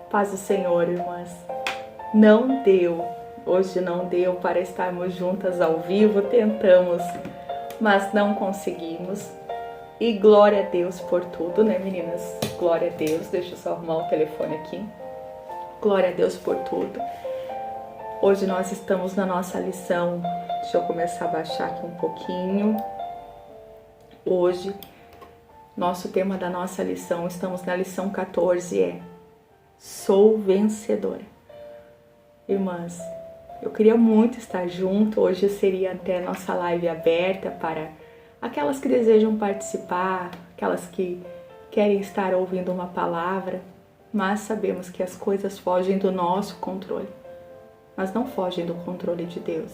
Paz do Senhor, irmãs. Não deu, hoje não deu para estarmos juntas ao vivo, tentamos, mas não conseguimos. E glória a Deus por tudo, né, meninas? Glória a Deus. Deixa eu só arrumar o telefone aqui. Glória a Deus por tudo. Hoje nós estamos na nossa lição. Deixa eu começar a baixar aqui um pouquinho. Hoje, nosso tema da nossa lição, estamos na lição 14, é Sou vencedora. Irmãs, eu queria muito estar junto. Hoje seria até a nossa live aberta para aquelas que desejam participar, aquelas que querem estar ouvindo uma palavra, mas sabemos que as coisas fogem do nosso controle, mas não fogem do controle de Deus.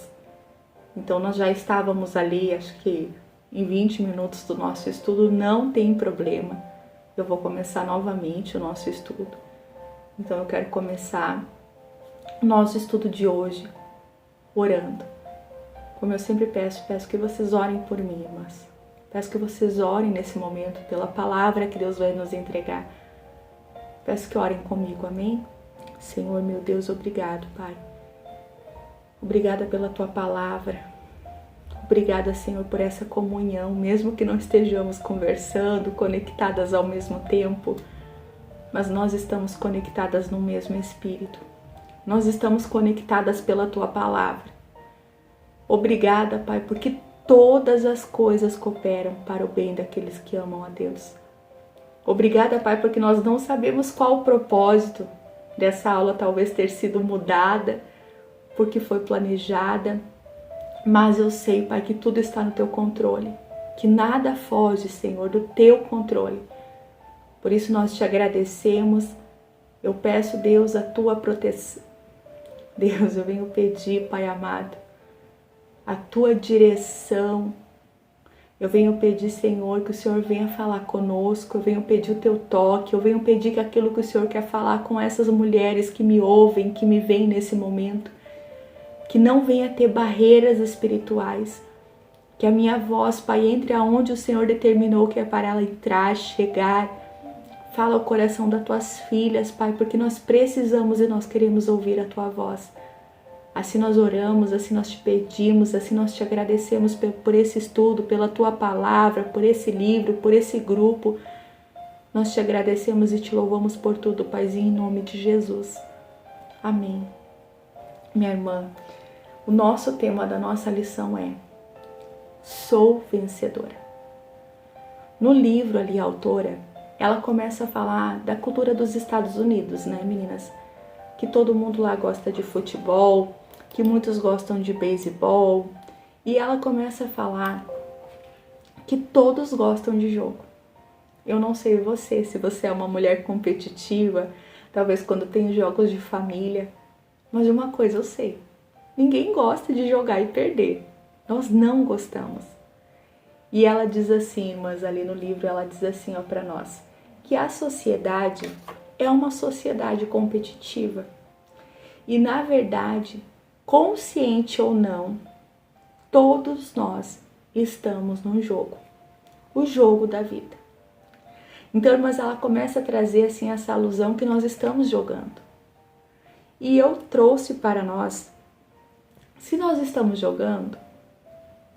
Então nós já estávamos ali, acho que em 20 minutos do nosso estudo, não tem problema. Eu vou começar novamente o nosso estudo. Então eu quero começar o nosso estudo de hoje orando. Como eu sempre peço que vocês orem por mim, irmãs. Peço que vocês orem nesse momento pela palavra que Deus vai nos entregar. Peço que orem comigo, amém? Senhor, meu Deus, obrigado, Pai. Obrigada pela Tua palavra. Obrigada, Senhor, por essa comunhão, mesmo que não estejamos conversando, conectadas ao mesmo tempo, mas nós estamos conectadas no mesmo Espírito. Nós estamos conectadas pela Tua palavra. Obrigada, Pai, porque todas as coisas cooperam para o bem daqueles que amam a Deus. Obrigada, Pai, porque nós não sabemos qual o propósito dessa aula talvez ter sido mudada, porque foi planejada, mas eu sei, Pai, que tudo está no Teu controle, que nada foge, Senhor, do Teu controle. Por isso nós Te agradecemos. Eu peço, Deus, a Tua proteção. Deus, eu venho pedir, Pai amado, a Tua direção. Eu venho pedir, Senhor, que o Senhor venha falar conosco. Eu venho pedir o Teu toque. Eu venho pedir que aquilo que o Senhor quer falar com essas mulheres que me ouvem, que me veem nesse momento, que não venha ter barreiras espirituais. Que a minha voz, Pai, entre aonde o Senhor determinou que é para ela entrar, chegar. Fala ao coração das Tuas filhas, Pai, porque nós precisamos e nós queremos ouvir a Tua voz. Assim nós oramos, assim nós Te pedimos, assim nós Te agradecemos por esse estudo, pela Tua palavra, por esse livro, por esse grupo. Nós Te agradecemos e Te louvamos por tudo, Paizinho, em nome de Jesus. Amém. Minha irmã, o nosso tema da nossa lição é Sou vencedora. No livro ali, a autora, ela começa a falar da cultura dos Estados Unidos, né, meninas? Que todo mundo lá gosta de futebol, que muitos gostam de beisebol. E ela começa a falar que todos gostam de jogo. Eu não sei você, se você é uma mulher competitiva, talvez quando tem jogos de família, mas de uma coisa eu sei, ninguém gosta de jogar e perder. Nós não gostamos. E ela diz assim, mas ali no livro ela diz assim, ó, para nós, que a sociedade é uma sociedade competitiva. E na verdade, consciente ou não, todos nós estamos num jogo. O jogo da vida. Então, mas ela começa a trazer assim essa alusão que nós estamos jogando. E eu trouxe para nós, se nós estamos jogando,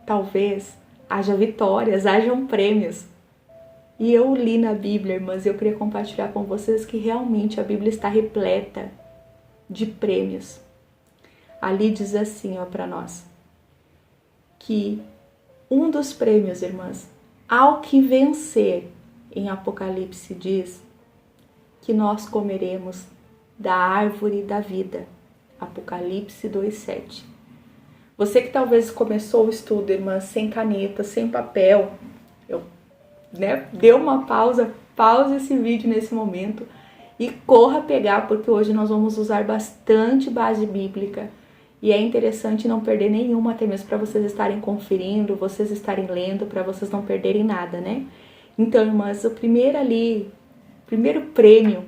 talvez haja vitórias, hajam prêmios. E eu li na Bíblia, irmãs, e eu queria compartilhar com vocês que realmente a Bíblia está repleta de prêmios. Ali diz assim, ó, para nós, que um dos prêmios, irmãs, ao que vencer, em Apocalipse diz que nós comeremos da árvore da vida. Apocalipse 2:7. Você que talvez começou o estudo, irmã, sem caneta, sem papel, dê uma pausa, pause esse vídeo nesse momento e corra pegar, porque hoje nós vamos usar bastante base bíblica e é interessante não perder nenhuma, até mesmo para vocês estarem conferindo, vocês estarem lendo, para vocês não perderem nada, né? Então, irmãs, o primeiro prêmio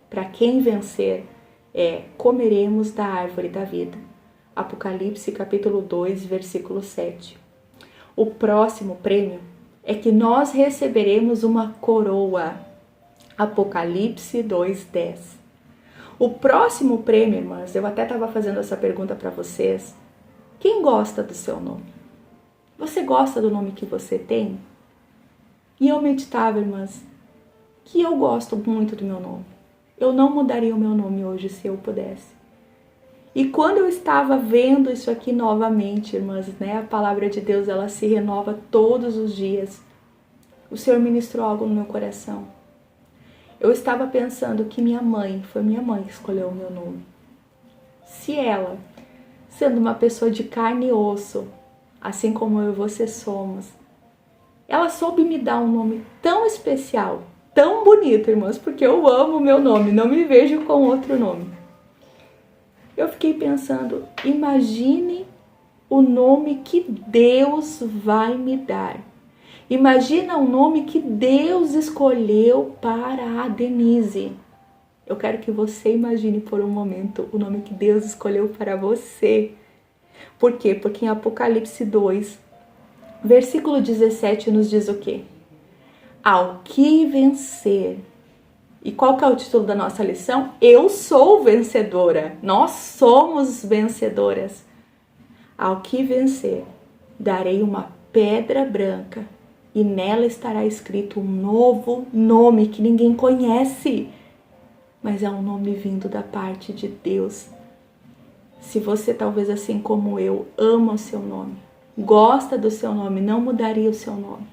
para quem vencer é comeremos da árvore da vida. Apocalipse capítulo 2, versículo 7. O próximo prêmio é que nós receberemos uma coroa. Apocalipse 2:10. O próximo prêmio, irmãs, eu até estava fazendo essa pergunta para vocês. Quem gosta do seu nome? Você gosta do nome que você tem? E eu meditava, irmãs, que eu gosto muito do meu nome. Eu não mudaria o meu nome hoje se eu pudesse. E quando eu estava vendo isso aqui novamente, irmãs, né? A palavra de Deus, ela se renova todos os dias. O Senhor ministrou algo no meu coração. Eu estava pensando que foi minha mãe que escolheu o meu nome. Se ela, sendo uma pessoa de carne e osso, assim como eu e você somos, ela soube me dar um nome tão especial, tão bonito, irmãos, porque eu amo o meu nome, não me vejo com outro nome. Eu fiquei pensando, imagine o nome que Deus vai me dar. Imagina o nome que Deus escolheu para a Denise. Eu quero que você imagine por um momento o nome que Deus escolheu para você. Por quê? Porque em Apocalipse 2, versículo 17 nos diz o quê? Ao que vencer. E qual que é o título da nossa lição? Eu sou vencedora. Nós somos vencedoras. Ao que vencer, darei uma pedra branca e nela estará escrito um novo nome que ninguém conhece, mas é um nome vindo da parte de Deus. Se você, talvez assim como eu, ama o seu nome, gosta do seu nome, não mudaria o seu nome.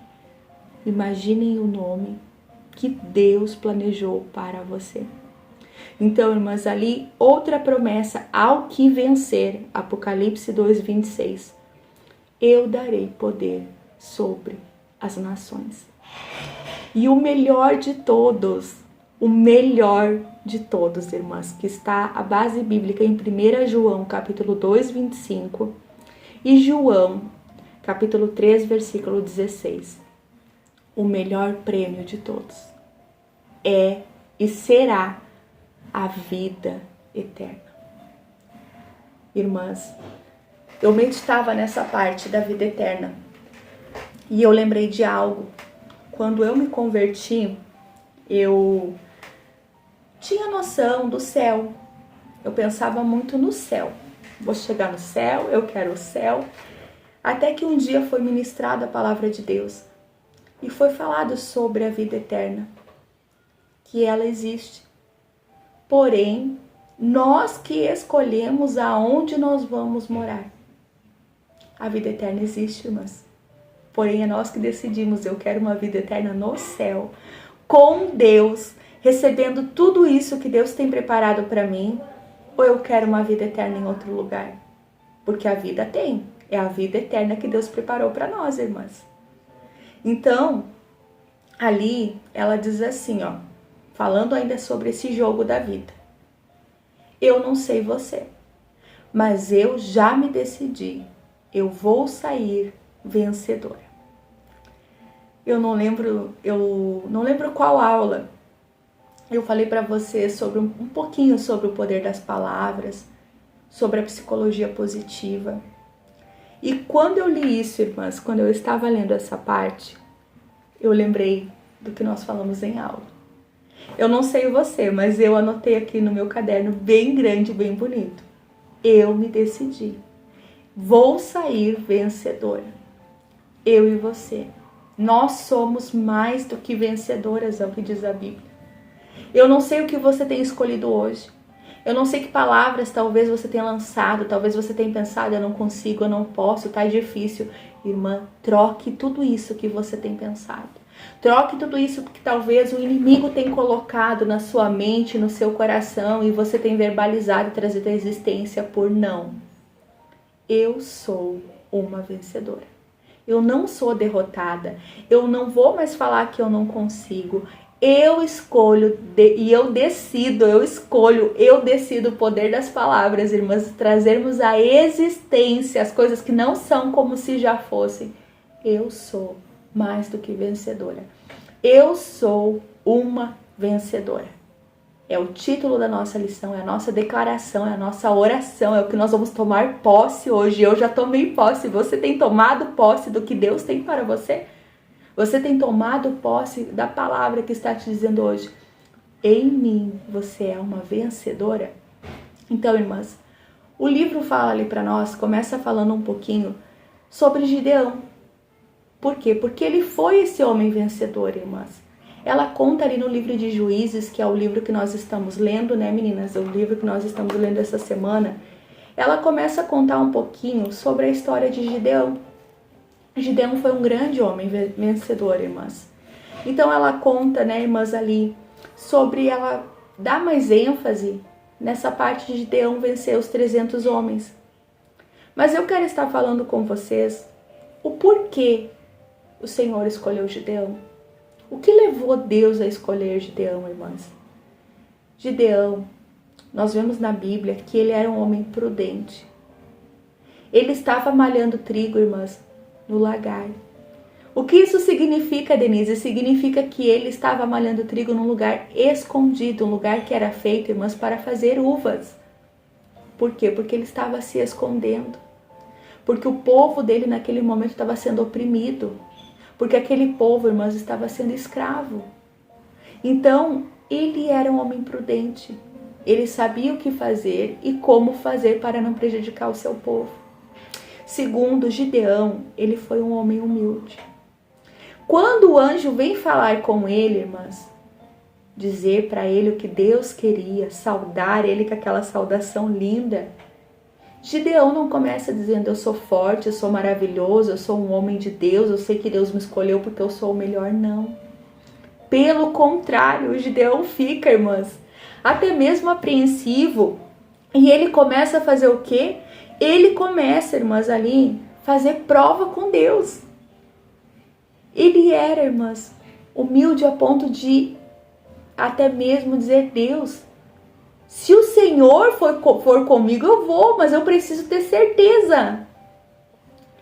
Imaginem o nome que Deus planejou para você. Então, irmãs, ali outra promessa, ao que vencer, Apocalipse 2:26. Eu darei poder sobre as nações. E o melhor de todos, irmãs, que está a base bíblica em 1 João, capítulo 2, 25, e João, capítulo 3, versículo 16. O melhor prêmio de todos é e será a vida eterna. Irmãs, eu meditava nessa parte da vida eterna e eu lembrei de algo. Quando eu me converti, eu tinha noção do céu. Eu pensava muito no céu. Vou chegar no céu, eu quero o céu. Até que um dia foi ministrada a palavra de Deus e foi falado sobre a vida eterna, que ela existe. Porém, nós que escolhemos aonde nós vamos morar. A vida eterna existe, irmãs. Porém, é nós que decidimos, eu quero uma vida eterna no céu, com Deus, recebendo tudo isso que Deus tem preparado para mim, ou eu quero uma vida eterna em outro lugar. Porque a vida tem, é a vida eterna que Deus preparou para nós, irmãs. Então, ali, ela diz assim, ó, falando ainda sobre esse jogo da vida. Eu não sei você, mas eu já me decidi. Eu vou sair vencedora. Eu não lembro qual aula eu falei para você sobre um pouquinho sobre o poder das palavras, sobre a psicologia positiva. E quando eu li isso, irmãs, quando eu estava lendo essa parte, eu lembrei do que nós falamos em aula. Eu não sei você, mas eu anotei aqui no meu caderno bem grande, bem bonito. Eu me decidi. Vou sair vencedora. Eu e você. Nós somos mais do que vencedoras, é o que diz a Bíblia. Eu não sei o que você tem escolhido hoje. Eu não sei que palavras talvez você tenha lançado, talvez você tenha pensado, eu não consigo, eu não posso, tá difícil. Irmã, troque tudo isso que você tem pensado. Troque tudo isso que talvez o inimigo tem colocado na sua mente, no seu coração, e você tem verbalizado e trazido à existência por não. Eu sou uma vencedora. Eu não sou derrotada. Eu não vou mais falar que eu não consigo. Eu escolho e eu decido o poder das palavras, irmãs, trazermos à existência as coisas que não são como se já fossem. Eu sou mais do que vencedora. Eu sou uma vencedora. É o título da nossa lição, é a nossa declaração, é a nossa oração, é o que nós vamos tomar posse hoje. Eu já tomei posse. Você tem tomado posse do que Deus tem para você? Você tem tomado posse da palavra que está te dizendo hoje? em mim você é uma vencedora? Então, irmãs, o livro fala ali para nós, começa falando um pouquinho sobre Gideão. Por quê? Porque ele foi esse homem vencedor, irmãs. Ela conta ali no livro de Juízes, que é o livro que nós estamos lendo, né, meninas? É o livro que nós estamos lendo essa semana. Ela começa a contar um pouquinho sobre a história de Gideão. Gideão foi um grande homem vencedor, irmãs. Então ela conta, né, irmãs, ali, sobre ela dar mais ênfase nessa parte de Gideão vencer os 300 homens. Mas eu quero estar falando com vocês o porquê o Senhor escolheu Gideão. O que levou Deus a escolher Gideão, irmãs? Gideão, nós vemos na Bíblia que ele era um homem prudente. Ele estava malhando trigo, irmãs, no lagar. O que isso significa, Denise? Significa que ele estava malhando trigo num lugar escondido, um lugar que era feito, irmãs, para fazer uvas. Por quê? Porque ele estava se escondendo. Porque o povo dele naquele momento estava sendo oprimido. Porque aquele povo, irmãs, estava sendo escravo. Então, ele era um homem prudente. Ele sabia o que fazer e como fazer para não prejudicar o seu povo. Segundo, Gideão, ele foi um homem humilde. Quando o anjo vem falar com ele, irmãs, dizer para ele o que Deus queria, saudar ele com aquela saudação linda, Gideão não começa dizendo: eu sou forte, eu sou maravilhoso, eu sou um homem de Deus, eu sei que Deus me escolheu porque eu sou o melhor, não. Pelo contrário, o Gideão fica, irmãs, até mesmo apreensivo, e ele começa a fazer o quê? Ele começa, irmãs, ali, fazer prova com Deus. Ele era, irmãs, humilde a ponto de até mesmo dizer: Deus, se o Senhor for comigo, eu vou, mas eu preciso ter certeza.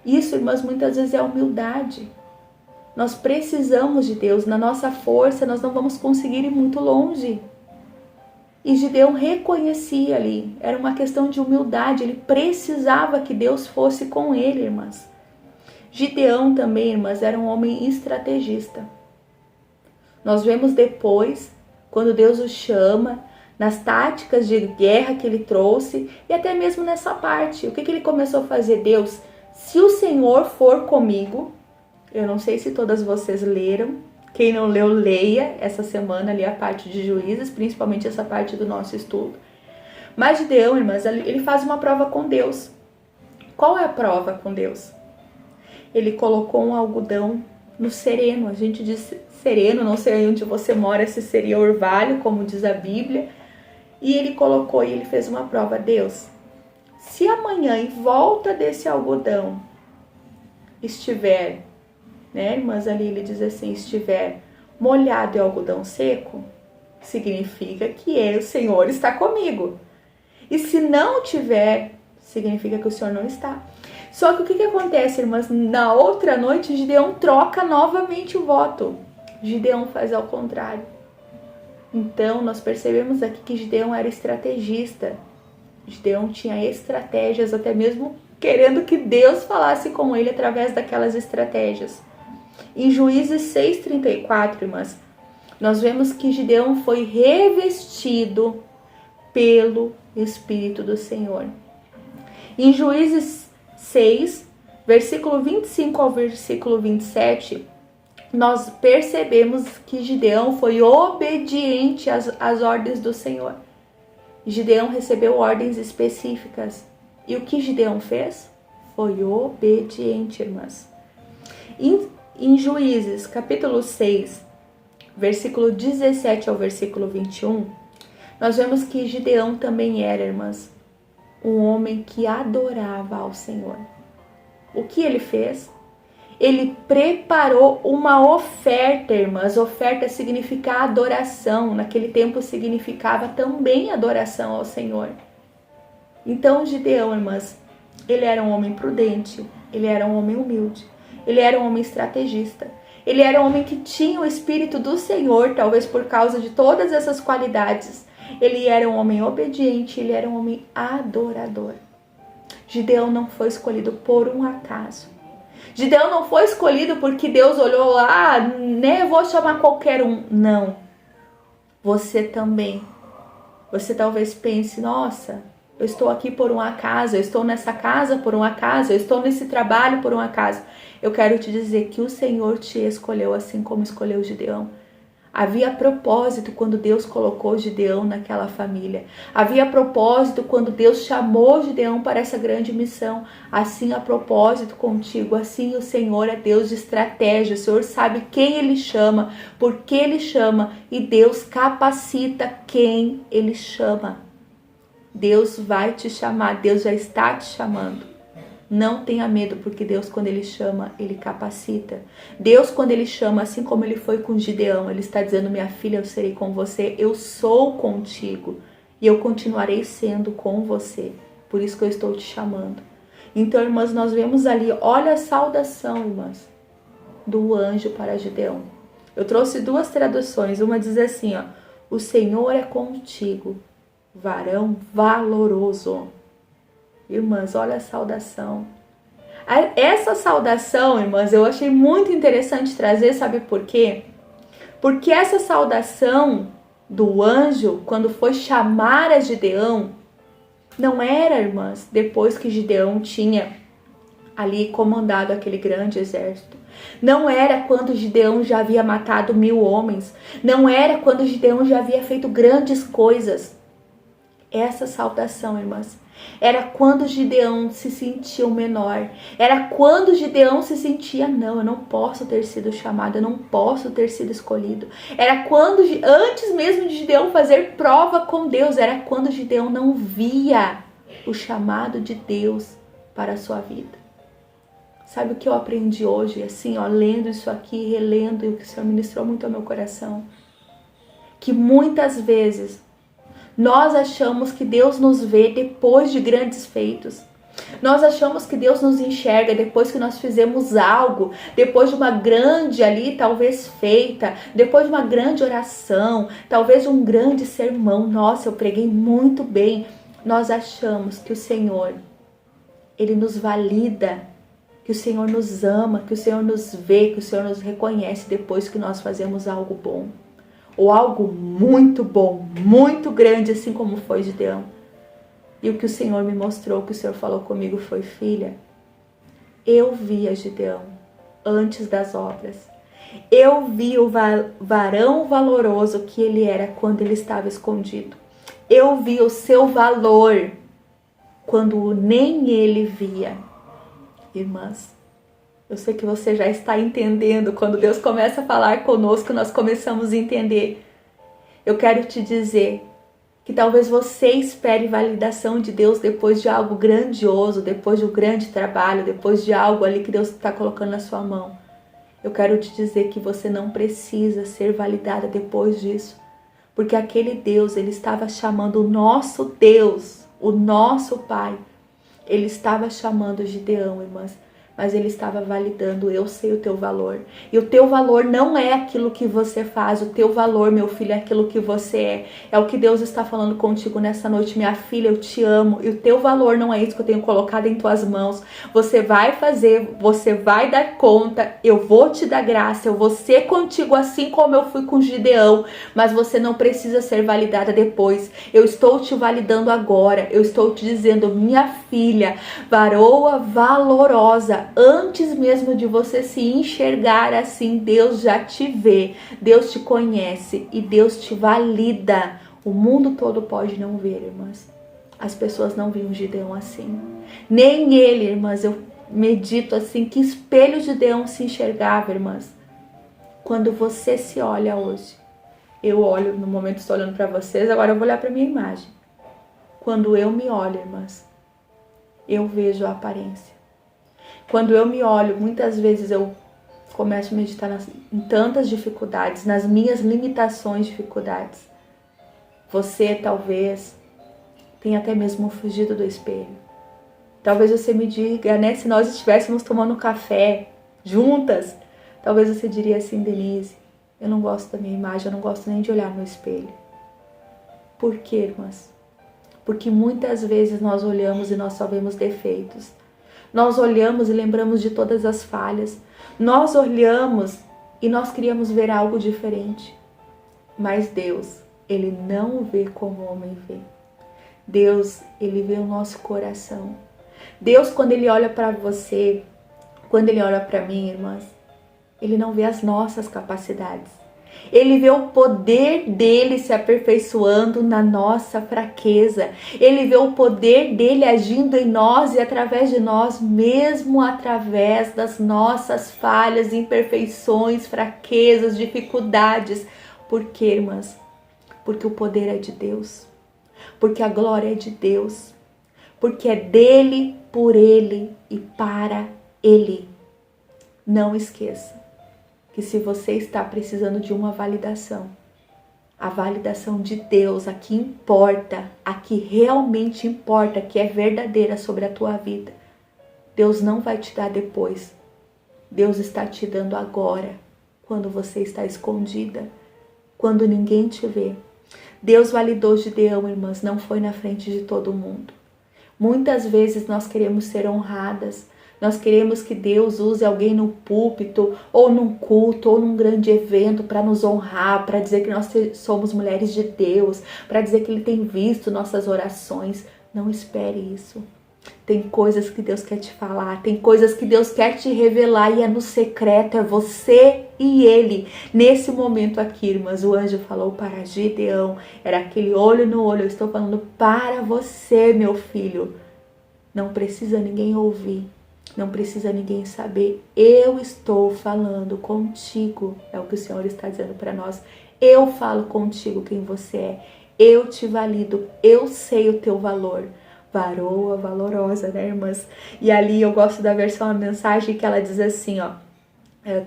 Isso, irmãs, muitas vezes é humildade. Nós precisamos de Deus. Na nossa força, nós não vamos conseguir ir muito longe. E Gideão reconhecia ali. Era uma questão de humildade. Ele precisava que Deus fosse com ele, irmãs. Gideão também, irmãs, era um homem estrategista. Nós vemos depois, quando Deus o chama, nas táticas de guerra que ele trouxe, e até mesmo nessa parte. O que ele começou a fazer? Deus, se o Senhor for comigo, eu não sei se todas vocês leram, quem não leu, leia essa semana ali a parte de Juízes, principalmente essa parte do nosso estudo. Mas Gideão, irmãs, ele faz uma prova com Deus. Qual é a prova com Deus? Ele colocou um algodão no sereno. A gente diz sereno, não sei onde você mora, se seria orvalho, como diz a Bíblia. E ele colocou e ele fez uma prova. Deus, se amanhã em volta desse algodão estiver, né, irmãs, ali ele diz assim, estiver molhado e algodão seco, significa que o Senhor está comigo. E se não tiver, significa que o Senhor não está. Só que o que acontece, irmãs? Na outra noite, Gideão troca novamente o voto. Gideão faz ao contrário. Então, nós percebemos aqui que Gideão era estrategista. Gideão tinha estratégias, até mesmo querendo que Deus falasse com ele através daquelas estratégias. Em Juízes 6:34, irmãs, nós vemos que Gideão foi revestido pelo Espírito do Senhor. Em Juízes 6, versículo 25 ao versículo 27, nós percebemos que Gideão foi obediente às ordens do Senhor. Gideão recebeu ordens específicas. E o que Gideão fez? Foi obediente, irmãs. Em Juízes, capítulo 6, versículo 17 ao versículo 21, nós vemos que Gideão também era, irmãs, um homem que adorava ao Senhor. O que ele fez? Ele preparou uma oferta, irmãs. Oferta significa adoração. Naquele tempo significava também adoração ao Senhor. Então Gideão, irmãs, ele era um homem prudente. Ele era um homem humilde. Ele era um homem estrategista. Ele era um homem que tinha o Espírito do Senhor, talvez por causa de todas essas qualidades. Ele era um homem obediente, ele era um homem adorador. Gideão não foi escolhido por um acaso. Gideão não foi escolhido porque Deus olhou lá, né, vou chamar qualquer um. Não. você também. Você talvez pense, nossa, eu estou aqui por um acaso, eu estou nessa casa por um acaso, eu estou nesse trabalho por um acaso. Eu quero te dizer que o Senhor te escolheu assim como escolheu Gideão. Havia propósito quando Deus colocou Gideão naquela família. Havia propósito quando Deus chamou Gideão para essa grande missão. Assim há propósito contigo. Assim o Senhor é Deus de estratégia. O Senhor sabe quem Ele chama, por que Ele chama. E Deus capacita quem Ele chama. Deus vai te chamar. Deus já está te chamando. Não tenha medo, porque Deus, quando Ele chama, Ele capacita. Deus, quando Ele chama, assim como Ele foi com Gideão, Ele está dizendo, minha filha, eu serei com você, eu sou contigo e eu continuarei sendo com você. Por isso que eu estou te chamando. Então, irmãs, nós vemos ali, olha a saudação, irmãs, do anjo para Gideão. Eu trouxe duas traduções, uma diz assim, ó, o Senhor é contigo, varão valoroso. Irmãs, olha a saudação. Essa saudação, irmãs, eu achei muito interessante trazer, sabe por quê? Porque essa saudação do anjo, quando foi chamar a Gideão, não era, irmãs, depois que Gideão tinha ali comandado aquele grande exército. Não era quando Gideão já havia matado 1000 homens. Não era quando Gideão já havia feito grandes coisas. Essa saudação, irmãs, era quando Gideão se sentia o menor. Era quando Gideão se sentia, não, eu não posso ter sido chamado, eu não posso ter sido escolhido. Era quando, antes mesmo de Gideão fazer prova com Deus, era quando Gideão não via o chamado de Deus para a sua vida. Sabe o que eu aprendi hoje, assim, ó, lendo isso aqui, relendo, e o que o Senhor ministrou muito ao meu coração? Que muitas vezes nós achamos que Deus nos vê depois de grandes feitos. Nós achamos que Deus nos enxerga depois que nós fizemos algo, depois de uma grande ali, talvez feita, depois de uma grande oração, talvez de um grande sermão. Nossa, eu preguei muito bem. Nós achamos que o Senhor, Ele nos valida, que o Senhor nos ama, que o Senhor nos vê, que o Senhor nos reconhece depois que nós fazemos algo bom. Ou algo muito bom, muito grande, assim como foi Gideão. E o que o Senhor me mostrou, o que o Senhor falou comigo foi, filha, eu vi a Gideão antes das obras. Eu vi o varão valoroso que ele era quando ele estava escondido. Eu vi o seu valor quando nem ele via. Irmãs, eu sei que você já está entendendo. Quando Deus começa a falar conosco, nós começamos a entender. Eu quero te dizer que talvez você espere validação de Deus depois de algo grandioso, depois de um grande trabalho, depois de algo ali que Deus está colocando na sua mão. Eu quero te dizer que você não precisa ser validada depois disso. Porque aquele Deus, Ele estava chamando o nosso Deus, o nosso Pai. Ele estava chamando Gideão, irmãs. Mas Ele estava validando, eu sei o teu valor. E o teu valor não é aquilo que você faz. O teu valor, meu filho, é aquilo que você é. É o que Deus está falando contigo nessa noite. Minha filha, eu te amo. E o teu valor não é isso que eu tenho colocado em tuas mãos. Você vai fazer, você vai dar conta. Eu vou te dar graça. Eu vou ser contigo assim como eu fui com Gideão. Mas você não precisa ser validada depois. Eu estou te validando agora. Eu estou te dizendo, minha filha, varoa valorosa. Antes mesmo de você se enxergar assim, Deus já te vê, Deus te conhece e Deus te valida. O mundo todo pode não ver, irmãs. As pessoas não viam Gideão assim. Nem ele, irmãs, eu medito assim, que espelho Gideão se enxergava, irmãs. Quando você se olha hoje, eu olho, no momento estou olhando para vocês, agora eu vou olhar para minha imagem. Quando eu me olho, irmãs, eu vejo a aparência. Quando eu me olho, muitas vezes eu começo a meditar em tantas dificuldades, nas minhas limitações, dificuldades. Você talvez tenha até mesmo fugido do espelho. Talvez você me diga, né, se nós estivéssemos tomando café juntas, talvez você diria assim, Denise, eu não gosto da minha imagem, eu não gosto nem de olhar no espelho. Por quê, irmãs? Porque muitas vezes nós olhamos e nós só vemos defeitos. Nós olhamos e lembramos de todas as falhas. Nós olhamos e nós queríamos ver algo diferente. Mas Deus, Ele não vê como o homem vê. Deus, Ele vê o nosso coração. Deus, quando Ele olha para você, quando Ele olha para mim, irmãs, Ele não vê as nossas capacidades. Ele vê o poder dele se aperfeiçoando na nossa fraqueza. Ele vê o poder dele agindo em nós e através de nós, mesmo através das nossas falhas, imperfeições, fraquezas, dificuldades. Por quê, irmãs? Porque o poder é de Deus. Porque a glória é de Deus. Porque é dele, por ele e para ele. Não esqueça que se você está precisando de uma validação, a validação de Deus, a que importa, a que realmente importa, que é verdadeira sobre a tua vida, Deus não vai te dar depois. Deus está te dando agora, quando você está escondida, quando ninguém te vê. Deus validou Gideão, irmãs, não foi na frente de todo mundo. Muitas vezes nós queremos ser honradas, nós queremos que Deus use alguém no púlpito, ou num culto, ou num grande evento para nos honrar, para dizer que nós somos mulheres de Deus, para dizer que Ele tem visto nossas orações. Não espere isso. Tem coisas que Deus quer te falar, tem coisas que Deus quer te revelar e é no secreto, é você e Ele. Nesse momento aqui, irmãs, o anjo falou para Gideão, era aquele olho no olho, eu estou falando para você, meu filho. Não precisa ninguém ouvir. Não precisa ninguém saber, eu estou falando contigo, é o que o Senhor está dizendo para nós. Eu falo contigo quem você é, eu te valido, eu sei o teu valor. Varoa valorosa, né, irmãs? E ali eu gosto da versão, a mensagem que ela diz assim, ó,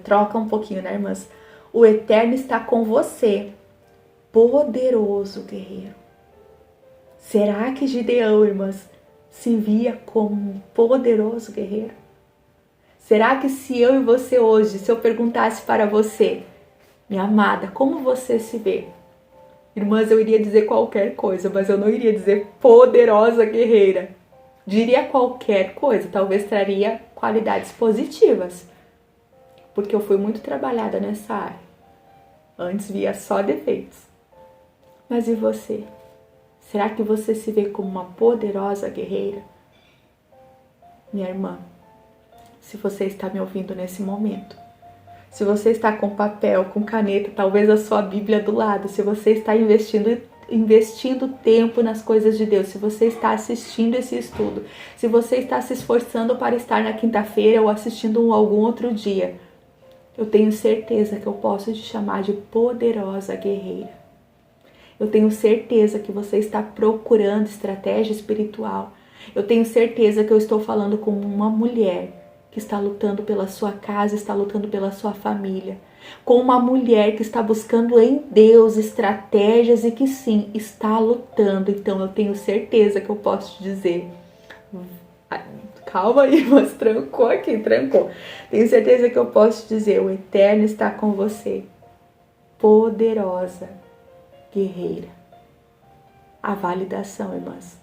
troca um pouquinho, né, irmãs? O Eterno está com você, poderoso guerreiro. Será que Gideão, irmãs, se via como um poderoso guerreiro? Será que se eu e você hoje, se eu perguntasse para você, minha amada, como você se vê? Irmãs, eu iria dizer qualquer coisa, mas eu não iria dizer poderosa guerreira. Diria qualquer coisa, talvez traria qualidades positivas, porque eu fui muito trabalhada nessa área. Antes via só defeitos. Mas e você? Será que você se vê como uma poderosa guerreira? Minha irmã, se você está me ouvindo nesse momento, se você está com papel, com caneta, talvez a sua Bíblia do lado, se você está investindo tempo nas coisas de Deus, se você está assistindo esse estudo, se você está se esforçando para estar na quinta-feira ou assistindo algum outro dia, eu tenho certeza que eu posso te chamar de poderosa guerreira. Eu tenho certeza que você está procurando estratégia espiritual. Eu tenho certeza que eu estou falando com uma mulher que está lutando pela sua casa, está lutando pela sua família. Com uma mulher que está buscando em Deus estratégias e que sim, está lutando. Então eu tenho certeza que eu posso te dizer... Calma aí, mas trancou aqui, trancou. Tenho certeza que eu posso te dizer, o Eterno está com você. Poderosa guerreira. A validação, irmãs,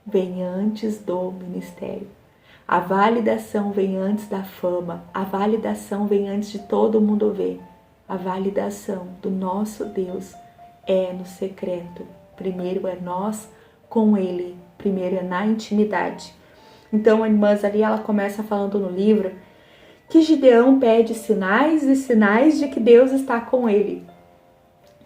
vem antes do ministério. A validação vem antes da fama. A validação vem antes de todo mundo ver. A validação do nosso Deus é no secreto. Primeiro é nós com Ele. Primeiro é na intimidade. Então, irmãs, ali ela começa falando no livro que Gideão pede sinais e sinais de que Deus está com ele.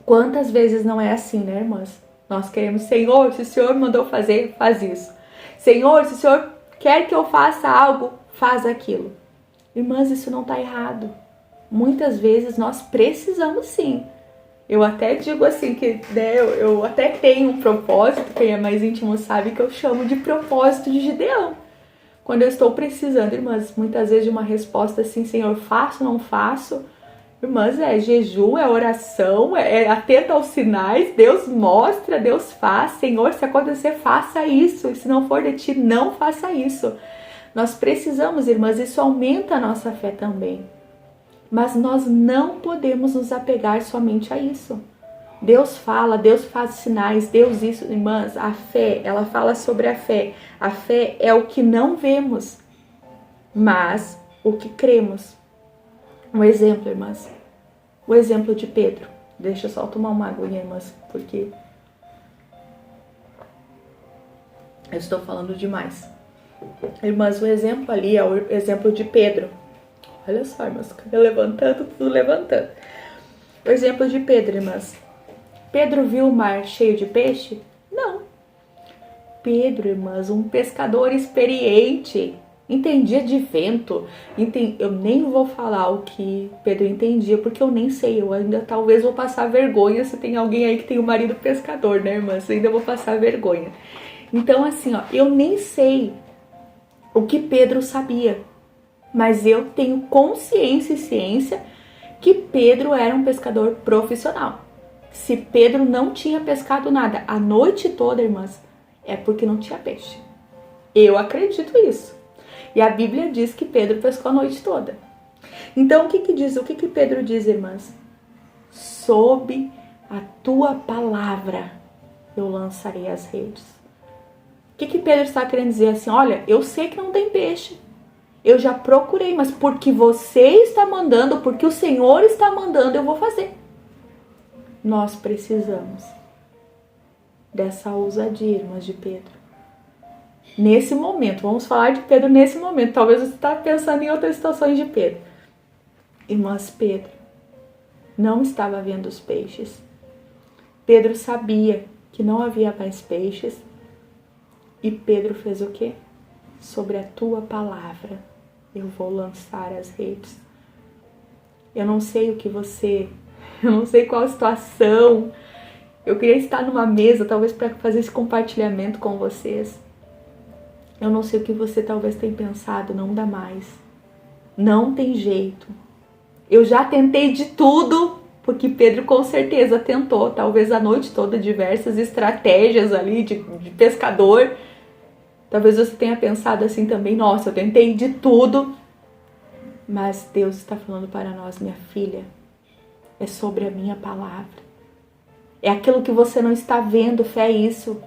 Quantas vezes não é assim, né, irmãs? Nós queremos, Senhor, se o Senhor mandou fazer, faz isso. Senhor, se o Senhor quer que eu faça algo, faz aquilo. Irmãs, isso não está errado. Muitas vezes nós precisamos sim. Eu até digo assim que, né, eu até tenho um propósito, quem é mais íntimo sabe que eu chamo de propósito de Gideão. Quando eu estou precisando, irmãs, muitas vezes de uma resposta assim, Senhor, faço, não faço. Irmãs, é jejum, é oração, é atento aos sinais, Deus mostra, Deus faz. Senhor, se acontecer, faça isso. E se não for de ti, não faça isso. Nós precisamos, irmãs, isso aumenta a nossa fé também. Mas nós não podemos nos apegar somente a isso. Deus fala, Deus faz sinais, Deus isso, irmãs, a fé, ela fala sobre a fé. A fé é o que não vemos, mas o que cremos. Um exemplo, irmãs, o exemplo de Pedro. Deixa eu só tomar uma aguinha, irmãs, porque eu estou falando demais. Irmãs, o exemplo ali é o exemplo de Pedro. Olha só, irmãs, cabelo levantando, tudo levantando. O exemplo de Pedro, irmãs. Pedro viu o mar cheio de peixe? Não. Pedro, irmãs, um pescador experiente, entendia de vento. Eu nem vou falar o que Pedro entendia, porque eu nem sei. Eu ainda talvez vou passar vergonha se tem alguém aí que tem um marido pescador, né, irmãs? Eu ainda vou passar vergonha. Então, assim, ó, eu nem sei o que Pedro sabia, mas eu tenho consciência e ciência que Pedro era um pescador profissional. Se Pedro não tinha pescado nada a noite toda, irmãs, é porque não tinha peixe. Eu acredito nisso. E a Bíblia diz que Pedro pescou a noite toda. Então, o que Pedro diz, irmãs? Sob a tua palavra eu lançarei as redes. O que Pedro está querendo dizer assim? Olha, eu sei que não tem peixe. Eu já procurei, mas porque você está mandando, porque o Senhor está mandando, eu vou fazer. Nós precisamos dessa ousadia, irmãs, de Pedro. Nesse momento, vamos falar de Pedro nesse momento. Talvez você está pensando em outras situações de Pedro. Irmãs, Pedro não estava vendo os peixes. Pedro sabia que não havia mais peixes. E Pedro fez o quê? Sobre a tua palavra eu vou lançar as redes. Eu não sei eu não sei qual situação. Eu queria estar numa mesa, talvez para fazer esse compartilhamento com vocês. Eu não sei o que você talvez tenha pensado, não dá mais. Não tem jeito. Eu já tentei de tudo, porque Pedro com certeza tentou, talvez a noite toda, diversas estratégias ali de pescador. Talvez você tenha pensado assim também, nossa, eu tentei de tudo. Mas Deus está falando para nós, minha filha, é sobre a minha palavra. É aquilo que você não está vendo, fé é isso.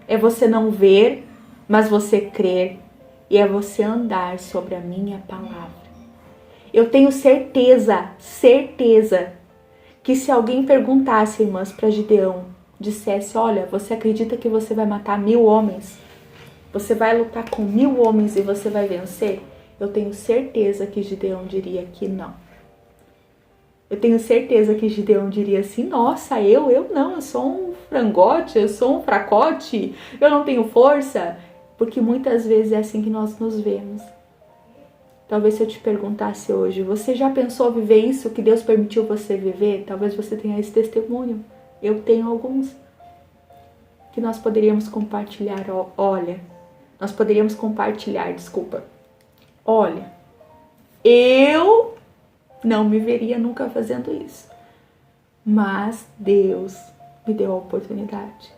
É você não ver, mas você crer. E é você andar sobre a minha palavra. Eu tenho certeza, que se alguém perguntasse, irmãs, para Gideão, dissesse, olha, você acredita que você vai matar 1000 homens? Você vai lutar com 1000 homens e você vai vencer? Eu tenho certeza que Gideão diria que não. Eu tenho certeza que Gideão diria assim, nossa, eu não, eu sou um frangote, eu sou um fracote, eu não tenho força. Porque muitas vezes é assim que nós nos vemos. Talvez se eu te perguntasse hoje, você já pensou viver isso que Deus permitiu você viver? Talvez você tenha esse testemunho. Eu tenho alguns que nós poderíamos compartilhar. Olha, Olha, eu não me veria nunca fazendo isso. Mas Deus me deu a oportunidade.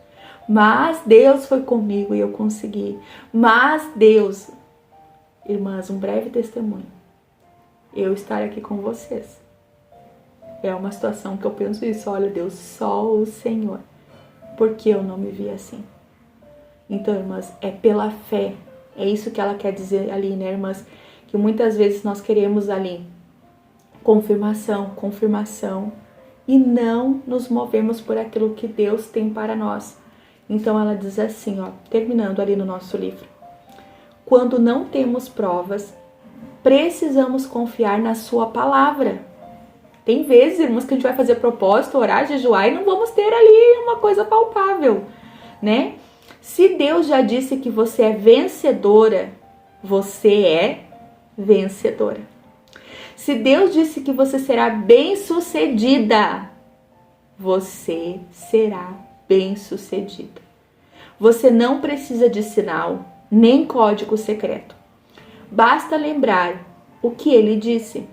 Mas Deus foi comigo e eu consegui. Mas Deus, irmãs, um breve testemunho. Eu estar aqui com vocês. É uma situação que eu penso isso. Olha, Deus, só o Senhor. Porque eu não me vi assim. Então, irmãs, é pela fé. É isso que ela quer dizer ali, né, irmãs? Que muitas vezes nós queremos ali confirmação. E não nos movemos por aquilo que Deus tem para nós. Então ela diz assim, ó, terminando ali no nosso livro. Quando não temos provas, precisamos confiar na sua palavra. Tem vezes, irmãos, que a gente vai fazer propósito, orar, jejuar e não vamos ter ali uma coisa palpável, né? Se Deus já disse que você é vencedora, você é vencedora. Se Deus disse que você será bem-sucedida, você será bem-sucedida. Você não precisa de sinal, nem código secreto. Basta lembrar o que ele disse.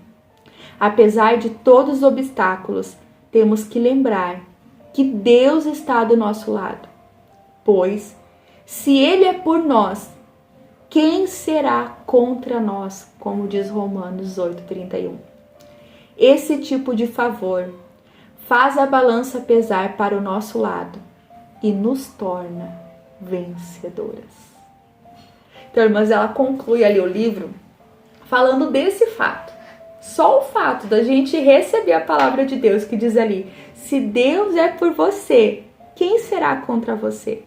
Apesar de todos os obstáculos, temos que lembrar que Deus está do nosso lado. Pois, se ele é por nós, quem será contra nós? Como diz Romanos 8:31. Esse tipo de favor faz a balança pesar para o nosso lado e nos torna vencedoras. Então, irmãs, ela conclui ali o livro falando desse fato. Só o fato da gente receber a palavra de Deus que diz ali, se Deus é por você, quem será contra você?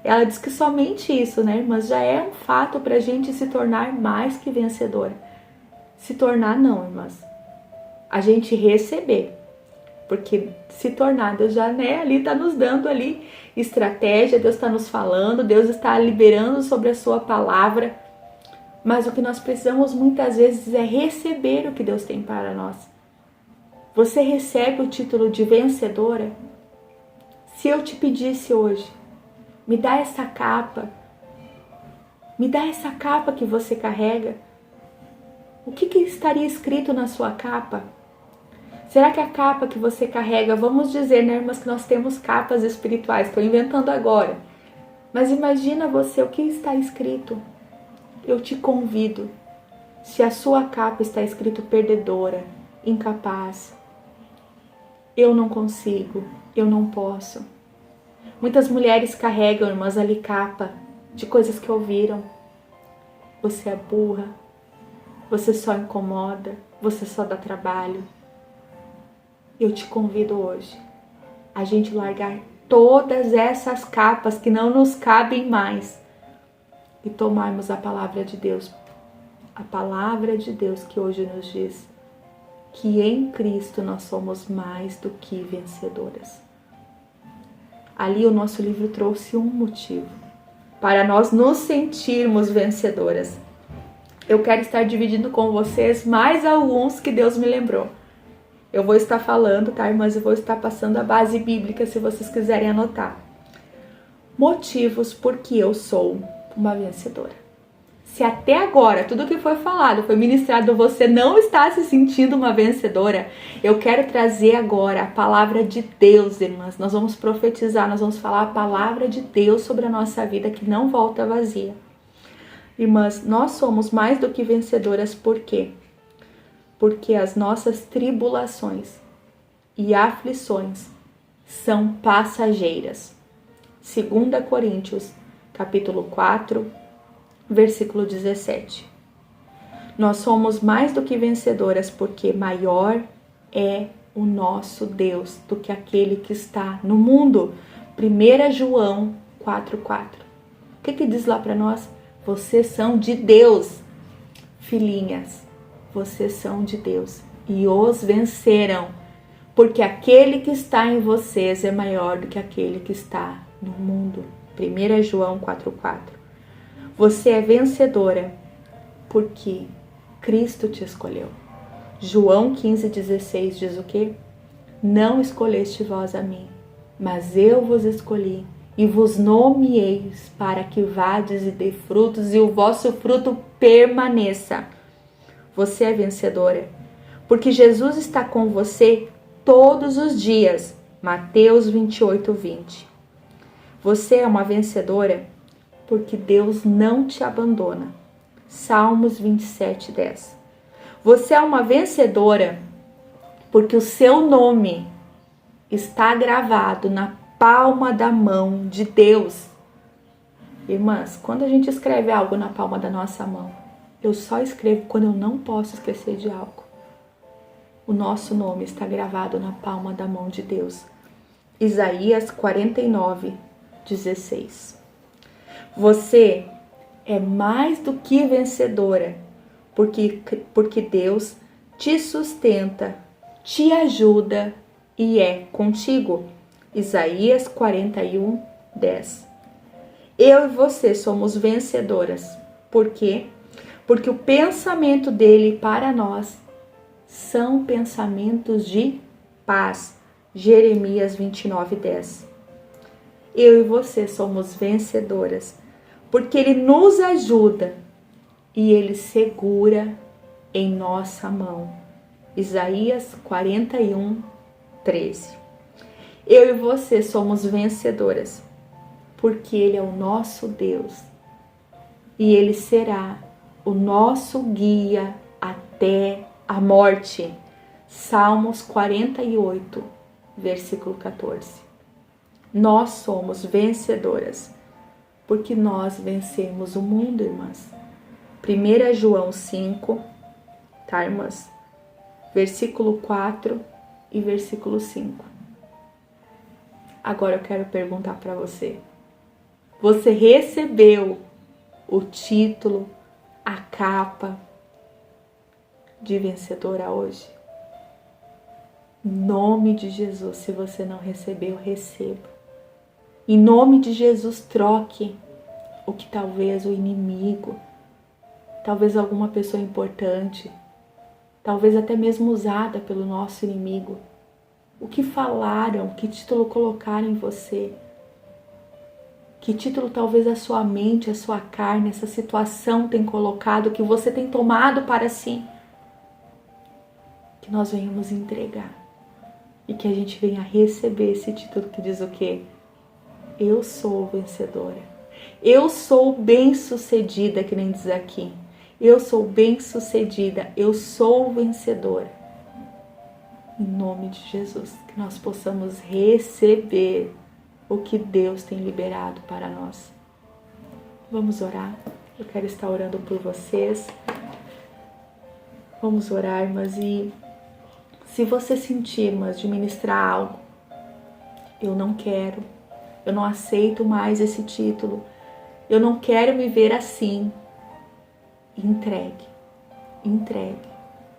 Ela diz que somente isso, né, irmãs, já é um fato para a gente se tornar mais que vencedora. Se tornar não, irmãs. A gente receber. Porque se tornar, Deus já, né, ali está nos dando ali estratégia, Deus está nos falando, Deus está liberando sobre a sua palavra. Mas o que nós precisamos muitas vezes é receber o que Deus tem para nós. Você recebe o título de vencedora? Se eu te pedisse hoje, me dá essa capa. Me dá essa capa que você carrega. O que estaria escrito na sua capa? Será que a capa que você carrega, vamos dizer, né, irmãs, que nós temos capas espirituais, estou inventando agora. Mas imagina você, o que está escrito? Eu te convido, se a sua capa está escrito perdedora, incapaz, eu não consigo, eu não posso. Muitas mulheres carregam, irmãs, ali capa de coisas que ouviram. Você é burra, você só incomoda, você só dá trabalho. Eu te convido hoje a gente largar todas essas capas que não nos cabem mais e tomarmos a palavra de Deus. A palavra de Deus que hoje nos diz que em Cristo nós somos mais do que vencedoras. Ali o nosso livro trouxe um motivo para nós nos sentirmos vencedoras. Eu quero estar dividindo com vocês mais alguns que Deus me lembrou. Eu vou estar falando, tá, irmãs? Eu vou estar passando a base bíblica se vocês quiserem anotar. Motivos por que eu sou uma vencedora. Se até agora tudo que foi falado, foi ministrado, você não está se sentindo uma vencedora, eu quero trazer agora a palavra de Deus, irmãs. Nós vamos profetizar, nós vamos falar a palavra de Deus sobre a nossa vida que não volta vazia. Irmãs, nós somos mais do que vencedoras, por quê? Porque as nossas tribulações e aflições são passageiras. 2 Coríntios, capítulo 4, versículo 17. Nós somos mais do que vencedoras porque maior é o nosso Deus do que aquele que está no mundo. 1 João 4,4. O que diz lá para nós? Vocês são de Deus, filhinhas. Vocês são de Deus e os venceram, porque aquele que está em vocês é maior do que aquele que está no mundo. 1 João 4,4. Você é vencedora porque Cristo te escolheu. João 15,16 diz o quê? Não escolheste vós a mim, mas eu vos escolhi e vos nomeei para que vades e dê frutos e o vosso fruto permaneça. Você é vencedora, porque Jesus está com você todos os dias. Mateus 28:20. Você é uma vencedora porque Deus não te abandona. Salmos 27:10. Você é uma vencedora porque o seu nome está gravado na palma da mão de Deus. Irmãs, quando a gente escreve algo na palma da nossa mão, eu só escrevo quando eu não posso esquecer de algo. O nosso nome está gravado na palma da mão de Deus. Isaías 49:16. Você é mais do que vencedora, porque Deus te sustenta, te ajuda e é contigo. Isaías 41:10. Eu e você somos vencedoras. Por quê? Porque o pensamento dele para nós são pensamentos de paz. Jeremias 29:10. Eu e você somos vencedoras, porque ele nos ajuda e ele segura em nossa mão. Isaías 41:13. Eu e você somos vencedoras, porque ele é o nosso Deus e ele será o nosso guia até a morte. Salmos 48, versículo 14. Nós somos vencedoras, porque nós vencemos o mundo, irmãs. 1 João 5, tá, irmãs? versículo 4 e versículo 5. Agora eu quero perguntar para você. Você recebeu o título, a capa de vencedora hoje? Em nome de Jesus, se você não recebeu, receba. Em nome de Jesus, troque o que talvez o inimigo, talvez alguma pessoa importante, talvez até mesmo usada pelo nosso inimigo, o que falaram, que título colocaram em você, que título talvez a sua mente, a sua carne, essa situação tem colocado, que você tem tomado para si, que nós venhamos entregar e que a gente venha receber esse título que diz o quê? Eu sou vencedora. Eu sou bem-sucedida, que nem diz aqui. Eu sou bem-sucedida, eu sou vencedora. Em nome de Jesus, que nós possamos receber o que Deus tem liberado para nós. Vamos orar. Eu quero estar orando por vocês. Vamos orar, irmãs. E se você sentir, irmãs, de ministrar algo, eu não quero, eu não aceito mais esse título, eu não quero me ver assim. Entregue, entregue,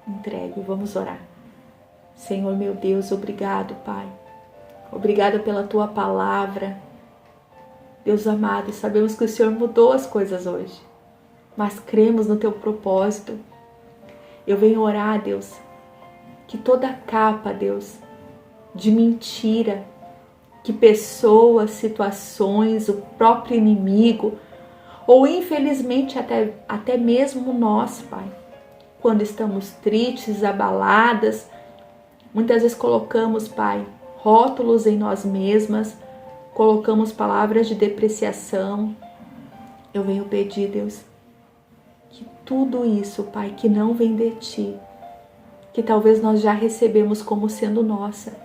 entregue. Vamos orar. Senhor meu Deus, obrigado, Pai. Obrigada pela Tua palavra. Deus amado, sabemos que o Senhor mudou as coisas hoje, mas cremos no Teu propósito. Eu venho orar, Deus, que toda capa, Deus, de mentira, que pessoas, situações, o próprio inimigo, ou infelizmente até mesmo nós, Pai, quando estamos tristes, abaladas, muitas vezes colocamos, Pai, rótulos em nós mesmas, colocamos palavras de depreciação. Eu venho pedir, Deus, que tudo isso, Pai, que não vem de Ti, que talvez nós já recebemos como sendo nossa,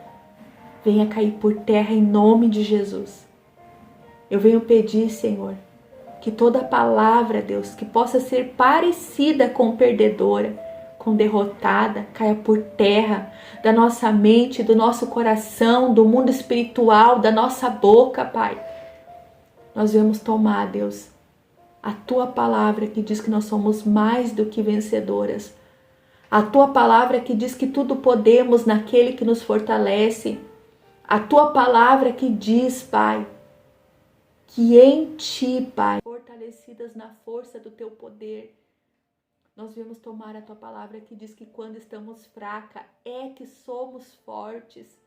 venha cair por terra em nome de Jesus. Eu venho pedir, Senhor, que toda palavra, Deus, que possa ser parecida com perdedora, com derrotada, caia por terra da nossa mente, do nosso coração, do mundo espiritual, da nossa boca, Pai. Nós vamos tomar, Deus, a Tua palavra que diz que nós somos mais do que vencedoras. A Tua palavra que diz que tudo podemos naquele que nos fortalece. A Tua palavra que diz, Pai, que em Ti, Pai, fortalecidas na força do Teu poder, nós viemos tomar a Tua palavra que diz que quando estamos fracas é que somos fortes.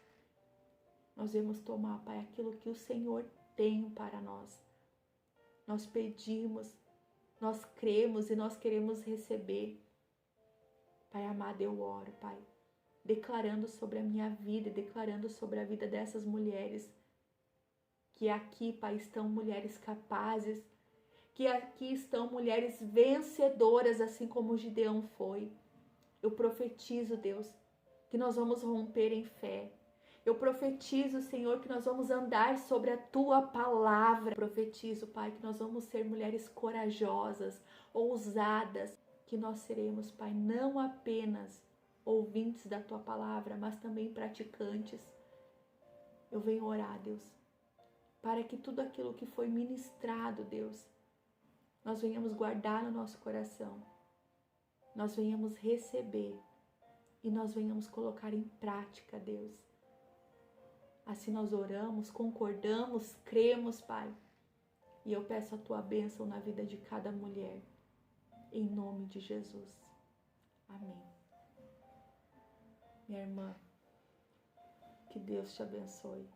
Nós viemos tomar, Pai, aquilo que o Senhor tem para nós. Nós pedimos, nós cremos e nós queremos receber. Pai amado, eu oro, Pai, declarando sobre a minha vida e declarando sobre a vida dessas mulheres, que aqui, Pai, estão mulheres capazes, que aqui estão mulheres vencedoras, assim como Gideão foi. Eu profetizo, Deus, que nós vamos romper em fé. Eu profetizo, Senhor, que nós vamos andar sobre a Tua palavra. Eu profetizo, Pai, que nós vamos ser mulheres corajosas, ousadas, que nós seremos, Pai, não apenas ouvintes da Tua palavra, mas também praticantes. Eu venho orar, Deus, para que tudo aquilo que foi ministrado, Deus, nós venhamos guardar no nosso coração, nós venhamos receber e nós venhamos colocar em prática, Deus. Assim nós oramos, concordamos, cremos, Pai. E eu peço a Tua bênção na vida de cada mulher, em nome de Jesus. Amém. Minha irmã, que Deus te abençoe,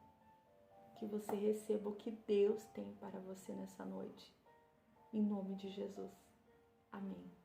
que você receba o que Deus tem para você nessa noite, em nome de Jesus. Amém.